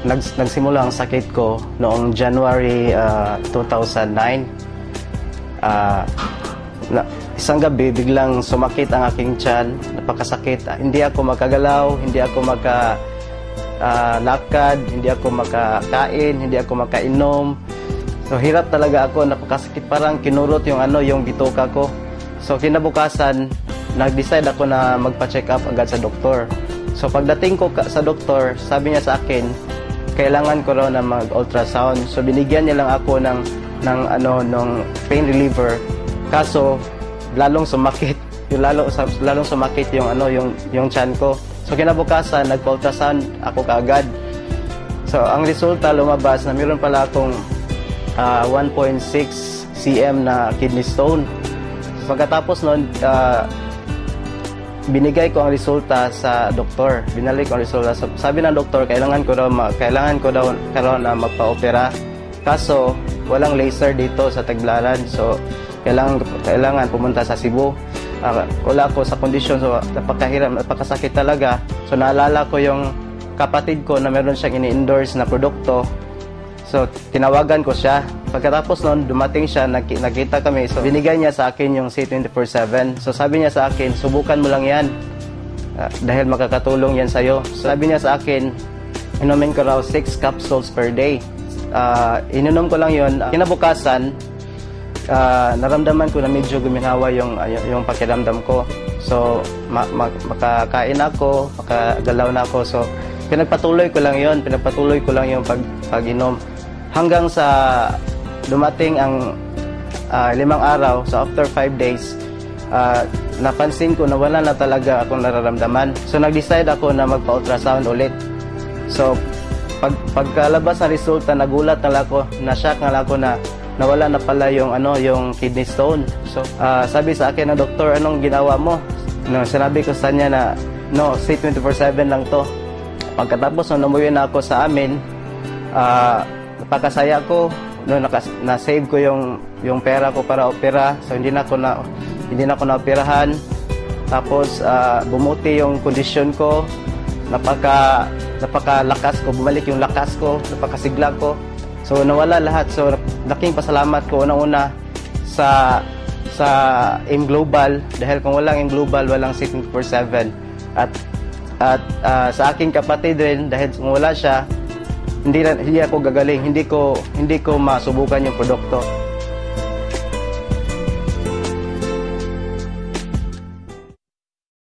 nagsimula ang sakit ko noong January 2009. Isang gabi, biglang sumakit ang aking tiyan, napakasakit. Hindi ako makagalaw, hindi ako lakad, hindi ako makakain, hindi ako makainom. So hirap talaga ako, napakasakit, parang kinurot yung bituka ko. So kinabukasan, nag-decide ako na magpa-check up agad sa doktor. So pagdating ko sa doktor, sabi niya sa akin, kailangan ko raw na mag-ultrasound. So binigyan niya lang ako ng pain reliever. Kaso lalong sumakit, lalong sumakit yung tiyan ko. So kinabukasan, nagpa-ultrasound ako kaagad. So ang resulta lumabas na mayroon pala akong 1.6 cm na kidney stone. Pagkatapos noon, binigay ko ang resulta sa doktor. Binalik ko ang resulta. Sabi ng doktor, kailangan ko daw na magpa-opera. Kaso walang laser dito sa Tagbilaran. So kailangan pumunta sa Cebu. Wala ko sa kondisyon, so napakahirap, napakasakit talaga. So naalala ko yung kapatid ko na meron siyang ini-endorse na produkto. So tinawagan ko siya. Pagkatapos noon, dumating siya, nakita kami. So binigay niya sa akin yung C24/7. So sabi niya sa akin, subukan mo lang yan. Dahil makakatulong yan sa'yo. So sabi niya sa akin, inumin ko raw 6 capsules per day. Ininom ko lang yun. Kinabukasan, naramdaman ko na medyo guminawa yung pakiramdam ko. So makakain ako, makagalaw na ako. So pinagpatuloy ko lang yung pag-inom hanggang sa dumating ang 5 araw. So after 5 days, napansin ko na wala na talaga akong nararamdaman. So nag-decide ako na magpa-ultrasound ulit. So pagkalabas ng resulta, nagulat na ako, na-shock na ako na nawala na pala yung kidney stone. So sabi sa akin ng doktor, anong ginawa mo? Sinabi ko sa kanya na C24/7 lang to. Pagkatapos nung umuwi na ako sa amin, napakasaya ko. Na-save ko yung pera ko para opera. So hindi na ako na-operahan. Tapos bumuti yung kondisyon ko. Napakalakas ko, bumalik yung lakas ko, napakasigla ko. So nawala lahat. So laking pasalamat ko unang-una sa AIM Global, dahil kung walang AIM Global, walang C24/7. At sa aking kapatid rin, dahil kung wala siya, hindi ako gagaling, hindi ko masubukan yung produkto.